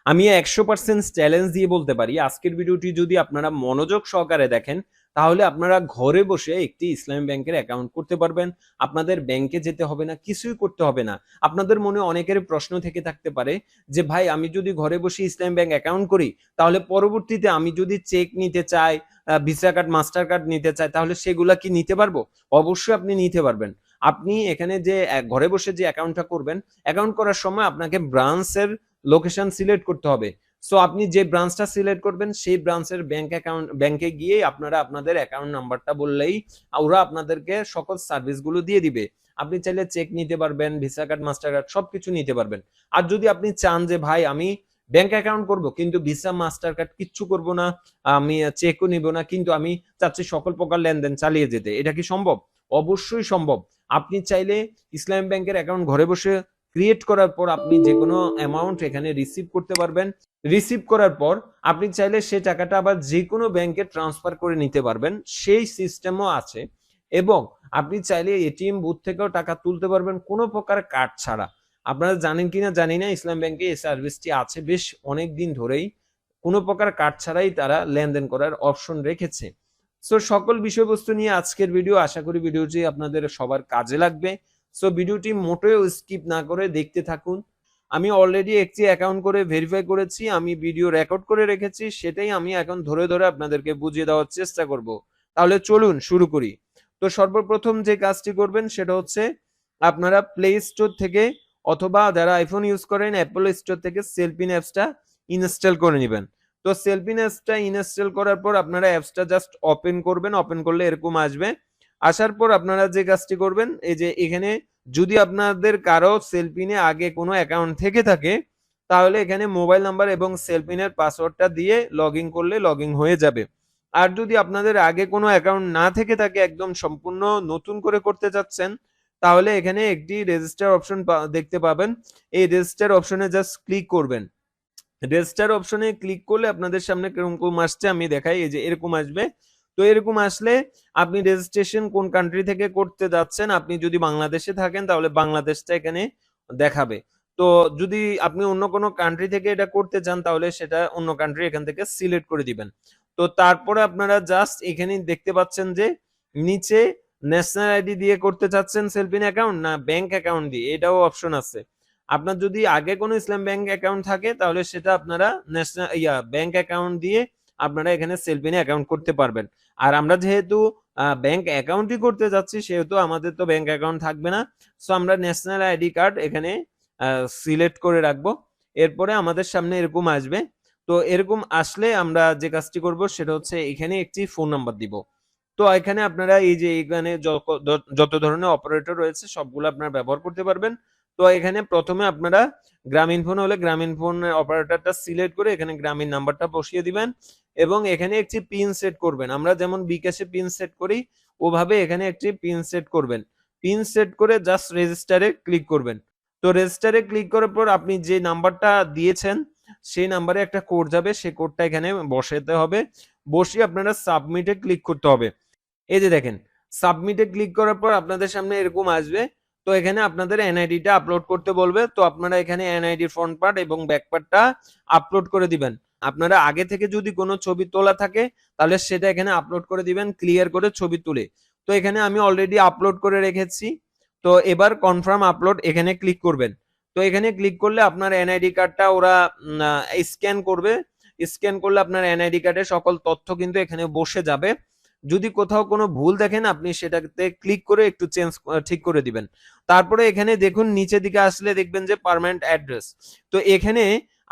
আমি 100% চ্যালেঞ্জ দিয়ে বলতে পারি আজকের ভিডিওটি যদি আপনারা মনোযোগ সহকারে দেখেন তাহলে আপনারা ঘরে বসে একটি ইসলামী ব্যাংকের অ্যাকাউন্ট করতে পারবেন। আপনাদের ব্যাংকে যেতে হবে না, কিছুই করতে হবে না। আপনাদের মনে অনেকের প্রশ্ন থেকে থাকতে পারে যে ভাই আমি যদি ঘরে বসে ইসলামী ব্যাংক অ্যাকাউন্ট করি তাহলে পরবর্তীতে আমি যদি চেক নিতে চাই, ভিসা কার্ড, মাস্টার কার্ড নিতে চাই তাহলে সেগুলা কি নিতে পারবো? অবশ্যই আপনি নিতে পারবেন। আপনি এখানে যে ঘরে বসে যে অ্যাকাউন্টটা করবেন, অ্যাকাউন্ট করার সময় আপনাকে ব্রাঞ্চের লোকেশন সিলেক্ট করতে হবে। সো আপনি যে ব্রাঞ্চটা সিলেক্ট করবেন সেই ব্রাঞ্চের ব্যাংকে গিয়ে আপনারা আপনাদের অ্যাকাউন্ট নাম্বারটা বললেই ওরা আপনাদেরকে সকল সার্ভিসগুলো দিয়ে দিবে। আপনি চাইলে চেক নিতে পারবেন, ভিসা কার্ড, মাস্টার কার্ড সবকিছু নিতে পারবেন। আর যদি আপনি চান যে ভাই আমি ব্যাংক অ্যাকাউন্ট করব কিন্তু ভিসা, মাস্টার কার্ড কিচ্ছু করব না, আমি চেকও নিব না, কিন্তু আমি চাচ্ছি সকল প্রকার লেনদেন চালিয়ে যেতে, এটা কি সম্ভব? অবশ্যই সম্ভব। আপনি চাইলে ইসলামী ব্যাংকের অ্যাকাউন্ট ঘরে বসে ক্রিয়েট করার পর আপনি যে কোনো অ্যামাউন্ট এখানে রিসিভ করতে পারবেন। রিসিভ করার পর আপনি চাইলে সেই টাকাটা আবার যে কোনো ব্যাংকে ট্রান্সফার করে নিতে পারবেন, সেই সিস্টেমও আছে। এবং আপনি চাইলে এটিএম বুথ থেকেও টাকা তুলতে পারবেন কোনো প্রকার কার্ড ছাড়া। আপনারা জানেন কিনা জানি না, ইসলাম ব্যাংকে এই সার্ভিসটি আছে বেশ অনেক দিন ধরেই। কোনো প্রকার কার্ড ছাড়াই তারা লেনদেন করার অপশন রেখেছে। সো সকল বিষয়বস্তু নিয়ে আজকের ভিডিও, আশা করি ভিডিওটি আপনাদের সবার কাজে লাগবে। সো ভিডিওটি মোটেও স্কিপ না করে দেখতে থাকুন। আমি অলরেডি একটি অ্যাকাউন্ট করে ভেরিফাই করেছি, আমি ভিডিও রেকর্ড করে রেখেছি, সেটাই আমি এখন ধরে ধরে আপনাদেরকে বুঝিয়ে দেওয়ার চেষ্টা করব। তাহলে চলুন শুরু করি। তো সর্বপ্রথম যে কাজটি করবেন সেটা হচ্ছে আপনারা প্লে স্টোর থেকে অথবা যারা আইফোন ইউজ করেন অ্যাপল স্টোর থেকে সেলফিন অ্যাপসটা ইনস্টল করে নেবেন। তো সেলফিন অ্যাপসটা ইনস্টল করার পর আপনারা অ্যাপসটা জাস্ট ওপেন করবেন। ওপেন করলে এরকম আসবে। আসার পর আপনারা যে কাজটি করবেন, এই যে এখানে যদি আপনাদের কারো সেলফিনে আগে কোনো অ্যাকাউন্ট থেকে থাকে তাহলে এখানে মোবাইল নাম্বার এবং সেলফিনের পাসওয়ার্ডটা দিয়ে লগইন করলে লগইন হয়ে যাবে। আর যদি আপনাদের আগে কোনো অ্যাকাউন্ট না থেকে থাকে, একদম সম্পূর্ণ নতুন করে করতে চাচ্ছেন, তাহলে এখানে একটি রেজিস্টার অপশন দেখতে পাবেন। এই রেজিস্টার অপশনে জাস্ট ক্লিক করবেন। রেজিস্টার অপশনে ক্লিক করলে আপনাদের সামনে কিরকম আসছে আমি দেখাই, এই যে এরকম আসবে। তো এরকম আসলে আপনি রেজিস্ট্রেশন কোন কান্ট্রি থেকে করতে যাচ্ছেন, আপনি যদি বাংলাদেশে থাকেন তাহলে বাংলাদেশটা এখানে দেখাবে। তো যদি আপনি অন্য কোনো কান্ট্রি থেকে এটা করতে চান তাহলে সেটা অন্য কান্ট্রি এখান থেকে সিলেক্ট করে দিবেন। তো তারপরে আপনারা জাস্ট এখানে দেখতে পাচ্ছেন যে নিচে ন্যাশনাল আইডি দিয়ে করতে চাচ্ছেন সেলফিন অ্যাকাউন্ট না ব্যাংক অ্যাকাউন্ট দিয়ে, এটাও অপশন আছে। আপনার যদি আগে কোনো ইসলাম ব্যাংক অ্যাকাউন্ট থাকে তাহলে সেটা আপনারা ন্যাশনাল ব্যাংক অ্যাকাউন্ট দিয়ে আপনারা এখানে সেলফিনে অ্যাকাউন্ট করতে পারবেন। আর আমরা যেহেতু ব্যাংক অ্যাকাউন্টই করতে যাচ্ছি সেহেতু আমাদের তো ব্যাংক অ্যাকাউন্ট থাকবে না। সো আমরা ন্যাশনাল আইডি কার্ড এখানে সিলেক্ট করে রাখবো। এরপরে আমাদের সামনে এরকম আসবে। তো এরকম আসলে আমরা যে কাজটি করব সেটা হচ্ছে এখানে একটি ফোন নাম্বার দিব। তো এখানে আপনারা এই যে এখানে যত ধরনের অপারেটর রয়েছে সবগুলো আপনারা ব্যবহার করতে পারবেন। তো এখানে প্রথমে আপনারা গ্রামীণ ফোন হলে গ্রামীণ ফোন অপারেটরটা সিলেক্ট করে এখানে গ্রামীণ নাম্বারটা বসিয়ে দিবেন এবং এখানে একটি পিন সেট করবেন। আমরা যেমন বিকাশে পিন সেট করি ওভাবে এখানে একটি পিন সেট করবেন। পিন সেট করে জাস্ট রেজিস্টারে ক্লিক করবেন। তো রেজিস্টারে ক্লিক করার পর আপনি যে নাম্বারটা দিয়েছেন সেই নাম্বারে একটা কোড যাবে, সেই কোডটা এখানে বসাতে হবে। বসিয়ে আপনারা সাবমিটে ক্লিক করতে হবে। এই যে দেখেন সাবমিটে ক্লিক করার পর আপনাদের সামনে এরকম আসবে। তো এখানে আপনাদের এনআইডিটা আপলোড করতে বলবে। তো আপনারা এখানে এনআইডির ফ্রন্ট পার্ট এবং ব্যাক পার্টটা আপলোড করে দিবেন। আপনারা আগে থেকে যদি কোনো ছবি তোলা থাকে তাহলে সেটা এখানে আপলোড করে দিবেন ক্লিয়ার করে ছবি তুলে। তো এখানে আমি অলরেডি আপলোড করে রেখেছি। তো এবার কনফার্ম আপলোড এখানে ক্লিক করবেন। তো এখানে ক্লিক করলে আপনার এনআইডি কার্ডটা ওরা স্ক্যান করবে। স্ক্যান করলে আপনার এনআইডি কার্ডের সকল তথ্য কিন্তু এখানে বসে যাবে। যদি কোথাও কোনো ভুল দেখেন আপনি সেটাতে ক্লিক করে একটু চেঞ্জ ঠিক করে দিবেন। তারপরে এখানে দেখুন নিচের দিকে আসলে দেখবেন যে পার্মানেন্ট অ্যাড্রেস। তো এখানে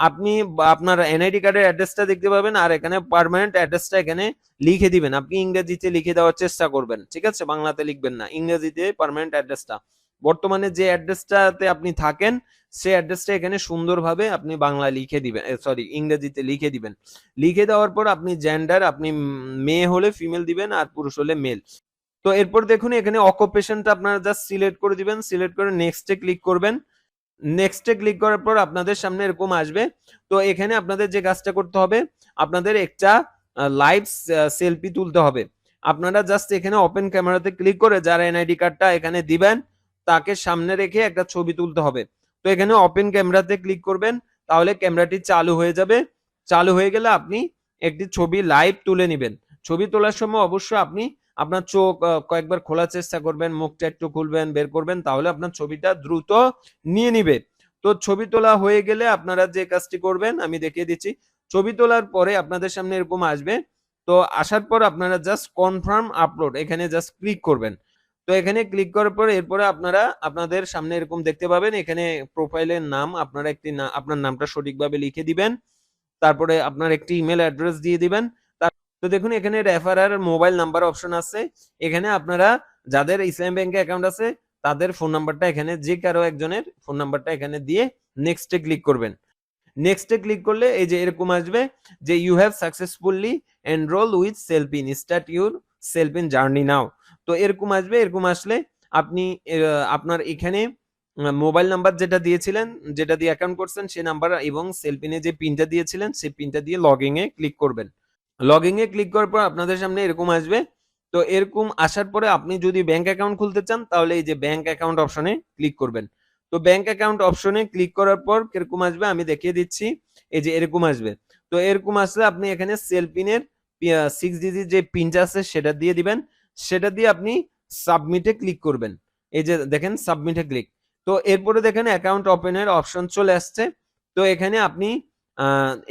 আপনি আপনার এনআইডি কার্ডের অ্যাড্রেসটা দেখতে পাবেন আর এখানে পার্মানেন্ট অ্যাড্রেসটা এখানে লিখে দিবেন। আপনি ইংরেজিতে লিখে দেওয়ার চেষ্টা করবেন, ঠিক আছে? বাংলাতে লিখবেন না, ইংরেজিতে পার্মানেন্ট অ্যাড্রেসটা। বর্তমানে যে অ্যাড্রেসটাতে আপনি থাকেন সেই অ্যাড্রেসটা এখানে সুন্দরভাবে আপনি বাংলায় লিখে দিবেন, সরি ইংরেজিতে লিখে দিবেন। লিখে দেওয়ার পর আপনি জেন্ডার আপনি মেয়ে হলে ফিমেল দিবেন আর পুরুষ হলে মেল। তো এরপর দেখুন এখানে অকুপেশনটা আপনারা জাস্ট সিলেক্ট করে দিবেন। সিলেক্ট করে নেক্সটে ক্লিক করবেন। নেক্সটে ক্লিক করার পর আপনাদের সামনে এরকম আসবে। তো এখানে আপনাদের যে কাজটা করতে হবে, আপনাদের একটা লাইভ সেলফি তুলতে হবে। আপনারা জাস্ট এখানে ওপেন ক্যামেরাতে ক্লিক করে যারা এনআইডি কার্ডটা এখানে দিবেন তাকে সামনে রেখে একটা ছবি তুলতে হবে। তো এখানে ওপেন ক্যামেরাতে ক্লিক করবেন। তাহলে ক্যামেরাটি চালু হয়ে যাবে। চালু হয়ে গেলে আপনি একটি ছবি লাইভ তুলে নেবেন। ছবি তোলার সময় অবশ্যই আপনি আপনার চোখ কয়েকবার খোলার চেষ্টা করবেন, মুখটা একটু খুলবেন, বের করবেন, তাহলে আপনার ছবিটা দ্রুত নিয়ে নিবে। তো ছবি তোলা হয়ে গেলে আপনারা যে কাজটি করবেন আমি দেখিয়ে দিচ্ছি। ছবি তোলার পরে আপনাদের সামনে এরকম আসবে। তো আসার পর আপনারা জাস্ট কনফার্ম আপলোড এখানে জাস্ট ক্লিক করবেন। তো এখানে ক্লিক করার পর এরপরে আপনারা আপনাদের সামনে এরকম দেখতে পাবেন, এখানে প্রোফাইলের নাম আপনারা আপনার নামটা সঠিকভাবে লিখে দিবেন। তারপরে আপনার একটি ইমেল অ্যাড্রেস দিয়ে দিবেন। তো দেখুন এখানে রেফারার মোবাইল নাম্বার অপশন আছে। এখানে আপনারা যাদের ইসলামী ব্যাংকে অ্যাকাউন্ট আছে তাদের ফোন নাম্বারটা এখানে যে কারো একজনের ফোন নাম্বারটা এখানে দিয়ে নেক্সটে ক্লিক করবেন। নেক্সটে ক্লিক করলে এই যে এরকম আসবে যে you have successfully enrol with Selfin, start your Selfin journey now. তো এরকম আসবে। এরকম আসলে আপনি আপনার এখানে মোবাইল নাম্বার যেটা দিয়েছিলেন, যেটা দিয়ে অ্যাকাউন্ট করছেন সেই নাম্বার এবং সেলফিনে যে পিনটা দিয়েছিলেন সেই পিনটা দিয়ে লগইন এ ক্লিক করবেন। লগইন এ ক্লিক করার পর আপনাদের সামনে এরকম আসবে। তো এরকম আসার পরে আপনি যদি ব্যাংক অ্যাকাউন্ট খুলতে চান তাহলে এই যে ব্যাংক অ্যাকাউন্ট অপশনে ক্লিক করবেন। তো ব্যাংক অ্যাকাউন্ট অপশনে ক্লিক করার পর কিরকম আসবে আমি দেখিয়ে দিচ্ছি। এই যে এরকম আসবে। তো এরকম আসলে আপনি এখানে সেলফিনের 6 ডিজিট যে পিনটা আছে সেটা দিয়ে দিবেন। সেটা দিয়ে আপনি সাবমিটে ক্লিক করবেন। এই যে দেখেন সাবমিটে ক্লিক। তো এরপরে দেখেন অ্যাকাউন্ট ওপেনের অপশন চলে আসছে। তো এখানে আপনি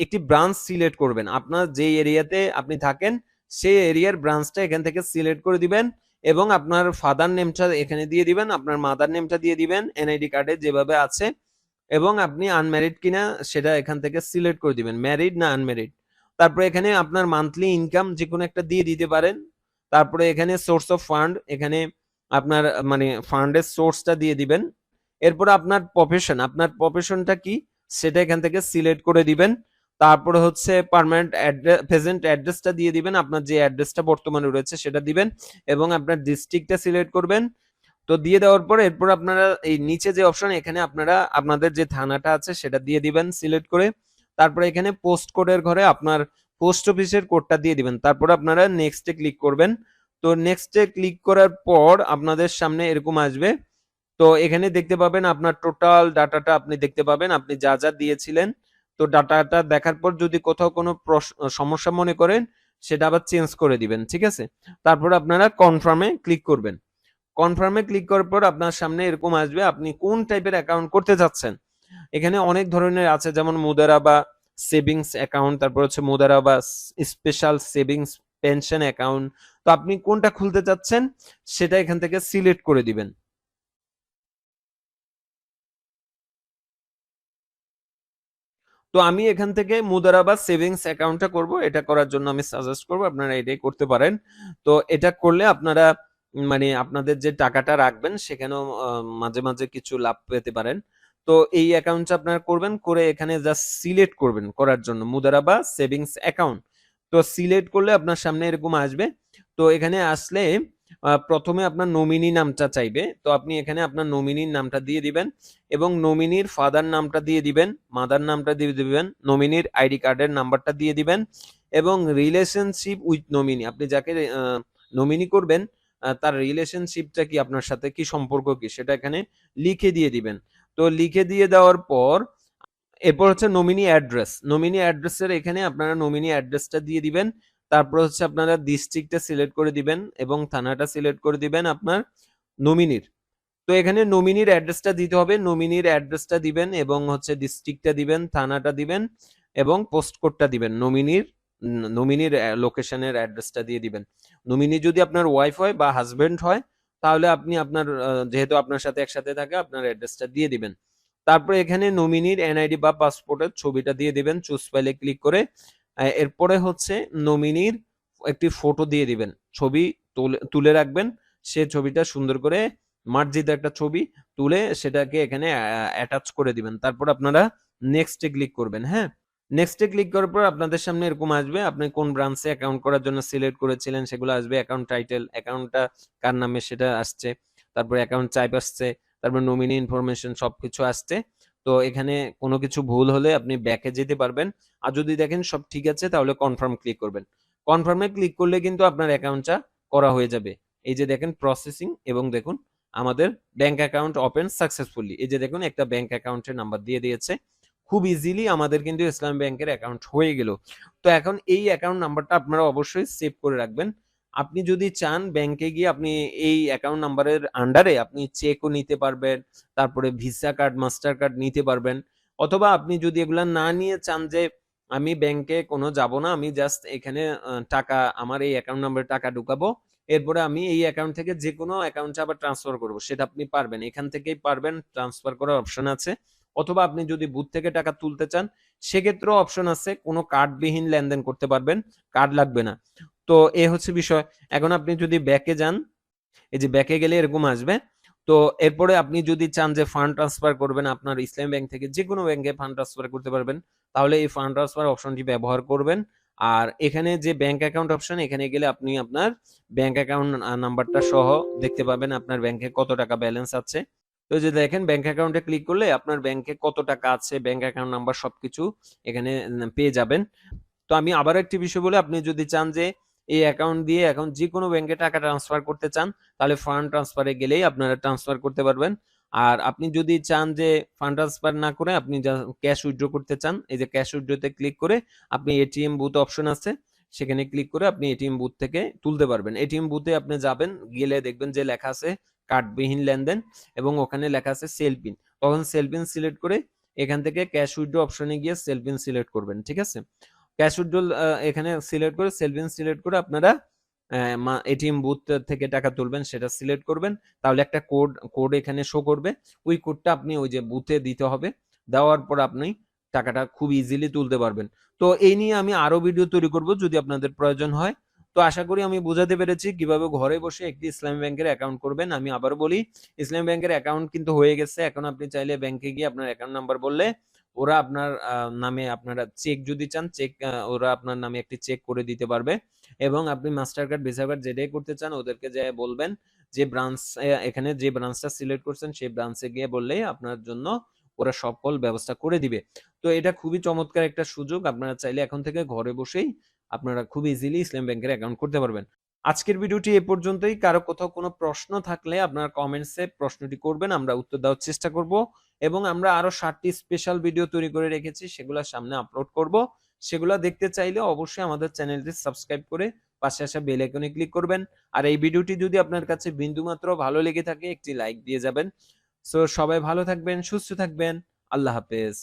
একটি ব্রাঞ্চ সিলেক্ট করবেন। আপনার যে এরিয়াতে আপনি থাকেন সেই এরিয়ার ব্রাঞ্চটা এখান থেকে সিলেক্ট করে দিবেন এবং আপনার ফাদার নেমটা এখানে দিয়ে দিবেন, আপনার মাদার নেমটা দিয়ে দিবেন এনআইডি কার্ডে যেভাবে আছে, এবং আপনি আনম্যারিড কিনা সেটা এখান থেকে সিলেক্ট করে দিবেন, ম্যারিড না আনম্যারিড। তারপরে এখানে আপনার মান্থলি ইনকাম যে কোনো একটা দিয়ে দিতে পারেন। তারপরে এখানে সোর্স অফ ফান্ড, এখানে আপনার মানে ফান্ডের সোর্সটা দিয়ে দিবেন। এরপরে আপনার প্রফেশনটা কি সেটা এখান থেকে সিলেক্ট করে দিবেন। তারপরে হচ্ছে পার্মানেন্ট প্রেজেন্ট অ্যাড্রেসটা দিয়ে দিবেন, আপনার যে অ্যাড্রেসটা বর্তমানে রয়েছে সেটা দিবেন এবং আপনার ডিস্ট্রিক্টটা সিলেক্ট করবেন। তো দিয়ে দেওয়ার পরে এরপর আপনারা এই নিচে যে অপশন এখানে আপনারা আপনাদের যে থানাটা আছে সেটা দিয়ে দিবেন সিলেক্ট করে। তারপরে এখানে পোস্ট কোডের ঘরে আপনার পোস্ট অফিসের কোডটা দিয়ে দিবেন। তারপরে আপনারা নেক্সটে ক্লিক করবেন। তো নেক্সটে ক্লিক করার পর আপনাদের সামনে এরকম আসবে। তো এখানে দেখতে পাবেন আপনার টোটাল ডাটাটা আপনি দেখতে পাবেন আপনি যা যা দিয়েছিলেন। তো ডাটাটা দেখার পর যদি কোথাও কোনো সমস্যা মনে করেন সেটা আবার চেঞ্জ করে দিবেন, ঠিক আছে। তারপর আপনারা কনফার্মে ক্লিক করবেন। কনফার্মে ক্লিক করার পর আপনার সামনে এরকম আসবে আপনি কোন টাইপের অ্যাকাউন্ট করতে চাচ্ছেন। এখানে অনেক ধরনের আছে, যেমন মুদারাবা সেভিংস অ্যাকাউন্ট, তারপর হচ্ছে Mudaraba special savings pension account. তো আপনি কোনটা খুলতে চাচ্ছেন সেটা এখান থেকে সিলেক্ট করে দিবেন। তো আমি এখান থেকে মুদারাবা সেভিংস অ্যাকাউন্টটা করব। এটা করার জন্য আমি সাজেস্ট করব আপনারা এটাই করতে পারেন। তো এটা করলে আপনারা মানে আপনাদের যে টাকাটা রাখবেন সেখানেও মাঝে মাঝে কিছু লাভ পেতে পারেন। তো এই অ্যাকাউন্টটা আপনারা করবেন, করে এখানে জাস্ট সিলেক্ট করবেন করার জন্য মুদারাবা সেভিংস অ্যাকাউন্ট। তো সিলেক্ট করলে আপনার সামনে এরকম আসবে। তো এখানে আসলে প্রথমে আপনার নমিনি নামটা চাইবে। তো আপনি এখানে আপনার নমিনির নামটা দিয়ে দিবেন এবং নমিনির ফাদার নামটা দিয়ে দিবেন, মাদার নামটা দিয়ে দিবেন, নমিনির আইডি কার্ডের নাম্বারটা দিয়ে দিবেন এবং রিলেশনশিপ উইথ নমিনি, আপনি যাকে নমিনি করবেন তার রিলেশনশিপটা কি, আপনার সাথে কি সম্পর্ক কি সেটা এখানে লিখে দিয়ে দিবেন। তো লিখে দিয়ে দেওয়ার পর এরপর হচ্ছে নমিনি অ্যাড্রেস। নমিনি অ্যাড্রেসের এখানে আপনারা নমিনি অ্যাড্রেসটা দিয়ে দিবেন। তারপর হচ্ছে আপনারা ডিস্ট্রিক্টটা সিলেক্ট করে দিবেন এবং থানাটা সিলেক্ট করে দিবেন আপনার নমিনির। তো এখানে নমিনির অ্যাড্রেসটা দিতে হবে, নমিনির অ্যাড্রেসটা দিবেন এবং হচ্ছে ডিস্ট্রিক্টটা দিবেন, থানাটা দিবেন এবং পোস্ট কোডটা দিবেন। নমিনির লোকেশনের অ্যাড্রেসটা দিয়ে দিবেন। নমিনি যদি আপনার ওয়াইফ হয় বা হাজবেন্ড হয় তাহলে আপনি আপনার যেহেতু আপনার সাথে একসাথে থাকে আপনার অ্যাড্রেসটা দিয়ে দিবেন। তারপরে এখানে নমিনির এনআইডি বা পাসপোর্টের ছবিটা দিয়ে দিবেন চুজ ফাইলে ক্লিক করে। এরপরে হচ্ছে নমিনির একটি ফটো দিয়ে দিবেন, ছবি তুলে রাখবেন। সে ছবিটা সুন্দর করে মার্জিত একটা ছবি তুলে সেটাকে এখানে অ্যাটাচ করে দিবেন। তারপর আপনারা নেক্সটে ক্লিক করবেন। হ্যাঁ, নেক্সটে ক্লিক করার পর আপনাদের সামনে এরকম আসবে আপনি কোন ব্রাঞ্চে অ্যাকাউন্ট করার জন্য সিলেক্ট করেছিলেন সেগুলো আসবে, অ্যাকাউন্ট টাইটেল, অ্যাকাউন্টটা কার নামে সেটা আসছে, তারপর অ্যাকাউন্ট টাইপ আসছে, তারপর নমিনি ইনফরমেশন সবকিছু আসছে। তো এখানে কোনো কিছু ভুল হলে আপনি ব্যাকে যেতে পারবেন, আর যদি দেখেন সব ঠিক আছে তাহলে কনফার্ম ক্লিক করবেন। কনফার্মে ক্লিক করলে কিন্তু আপনার অ্যাকাউন্টটা করা হয়ে যাবে। এই যে দেখেন প্রসেসিং এবং দেখুন আমাদের ব্যাংক অ্যাকাউন্ট ওপেন সাকসেসফুলি। এই যে দেখুন একটা ব্যাংক অ্যাকাউন্টের নাম্বার দিয়ে দিয়েছে, খুব ইজিলি আমাদের কিন্তু ইসলামী ব্যাংকের অ্যাকাউন্ট হয়ে গেল। তো এখন এই অ্যাকাউন্ট নাম্বারটা আপনারা অবশ্যই সেভ করে রাখবেন। আপনি যদি চান ব্যাংকে গিয়ে আপনি এই অ্যাকাউন্ট নাম্বারের আন্ডারে আপনি চেকও নিতে পারবেন, তারপরে ভিসা কার্ড, মাস্টার কার্ড নিতে পারবেন। অথবা আপনি যদি এগুলা না নিয়ে চান যে আমি ব্যাংকে কোনো যাব না, আমি জাস্ট এখানে টাকা আমার এই অ্যাকাউন্ট নাম্বারে টাকা ঢুকাবো। এরপরে আমি এই অ্যাকাউন্ট থেকে যেকোনো অ্যাকাউন্টে আবার ট্রান্সফার করব। সেটা আপনি পারবেন। এখান থেকেই পারবেন, ট্রান্সফার করার অপশন আছে। অথবা আপনি যদি বুথ থেকে টাকা তুলতে চান সেক্ষেত্রেও অপশন আছে। কোনো কার্ডবিহীন লেনদেন করতে পারবেন, কার্ড লাগবে না। তো এ হচ্ছে বিষয়। এখন আপনি যদি ব্যাকে যান, এই যে ব্যাকে গেলে এরকম আসবে। তো এরপরে আপনি যদি চান যে ফান্ড ট্রান্সফার করবেন আপনার ইসলামী ব্যাংক থেকে যে কোনো ব্যাংকে ফান্ড ট্রান্সফার করতে পারবেন, তাহলে এই ফান্ড ট্রান্সফার অপশনটি ব্যবহার করবেন। আর এখানে যে ব্যাংক অ্যাকাউন্ট অপশন, এখানে গেলে আপনি আপনার ব্যাংক অ্যাকাউন্ট নাম্বারটা সহ দেখতে পাবেন আপনার ব্যাংকে কত টাকা ব্যালেন্স আছে। তো যে দেখেন ব্যাংক অ্যাকাউন্টে ক্লিক করলে আপনার ব্যাংকে কত টাকা আছে, ব্যাংক অ্যাকাউন্ট নাম্বার সবকিছু এখানে পেয়ে যাবেন। তো আমি আবার একটি বিষয় বলি, আপনি যদি চান যে এই অ্যাকাউন্ট দিয়ে এখন যে কোনো ব্যাংকে টাকা ট্রান্সফার করতে চান, তাহলে ফান্ড ট্রান্সফারে গেলেই আপনারা ট্রান্সফার করতে পারবেন। আর আপনি যদি চান যে ফান্ড ট্রান্সফার না করে আপনি ক্যাশ উইথড্র করতে চান, এই যে ক্যাশ উইথড্রতে ক্লিক করে আপনি এটিএম বুথ অপশন আছে, সেখানে ক্লিক করে আপনি এটিএম বুথ থেকে তুলতে পারবেন। এটিএম বুথে আপনি যাবেন, গেলে দেখবেন যে লেখা আছে কার্ডবিহীন লেনদেন এবং ওখানে লেখা আছে সেল পিন। তখন সেল পিন সিলেক্ট করে এখান থেকে ক্যাশ উইথড্র অপশনে গিয়ে সেল পিন সিলেক্ট করবেন, ঠিক আছে? ক্যাশ উইথড্রল এখানে সিলেক্ট করে সেলভিং সিলেক্ট করে আপনারা এটিএম বুথ থেকে টাকা তুলবেন সেটা সিলেক্ট করবেন। তাহলে একটা কোড এখানে শো করবে। ওই কোডটা আপনি ওই যে বুথে দিতে হবে। দেওয়ার পর আপনি টাকাটা খুব ইজিলি তুলতে পারবেন। তো এই নিয়ে আমি আরো ভিডিও তৈরি করব যদি আপনাদের প্রয়োজন হয়। তো আশা করি আমি বোঝাতে পেরেছি কিভাবে ঘরে বসে একটি ইসলামী ব্যাংকের অ্যাকাউন্ট করবেন। আমি আবারও বলি, ইসলামী ব্যাংকের অ্যাকাউন্ট কিন্তু হয়ে গেছে। এখন আপনি চাইলে ব্যাংকে গিয়ে আপনার অ্যাকাউন্ট নাম্বার বললে ওরা আপনার নামে, আপনারা চেক যদি চান চেক ওরা আপনার নামে একটি চেক করে দিতে পারবে। এবং আপনি মাস্টার কার্ড, ভিসা কার্ড যেটাই করতে চান ওদেরকে যেয়ে বলবেন যে ব্রাঞ্চ, এখানে যে ব্রাঞ্চটা সিলেক্ট করছেন সেই ব্রাঞ্চে গিয়ে বললেই আপনার জন্য ওরা সকল ব্যবস্থা করে দিবে। তো এটা খুবই চমৎকার একটা সুযোগ। আপনারা চাইলে এখন থেকে ঘরে বসেই আপনারা খুব ইজিলি ইসলাম ব্যাংকের অ্যাকাউন্ট করতে পারবেন। আজকের ভিডিওটি এ পর্যন্তই। কারো কোথাও কোনো প্রশ্ন থাকলে আপনারা কমেন্টসে প্রশ্নটি করবেন, আমরা উত্তর দেওয়ার চেষ্টা করব। এবং আমরা আরো 7টি স্পেশাল ভিডিও তৈরি করে রেখেছি, সেগুলো সামনে আপলোড করব। সেগুলো দেখতে চাইলে অবশ্যই আমাদের চ্যানেলটি সাবস্ক্রাইব করে পাশে আসা বেল আইকনে ক্লিক করবেন। আর এই ভিডিওটি যদি আপনার কাছে বিন্দুমাত্র ভালো লেগে থাকে একটি লাইক দিয়ে যাবেন। সো সবাই ভালো থাকবেন, সুস্থ থাকবেন। আল্লাহ হাফেজ।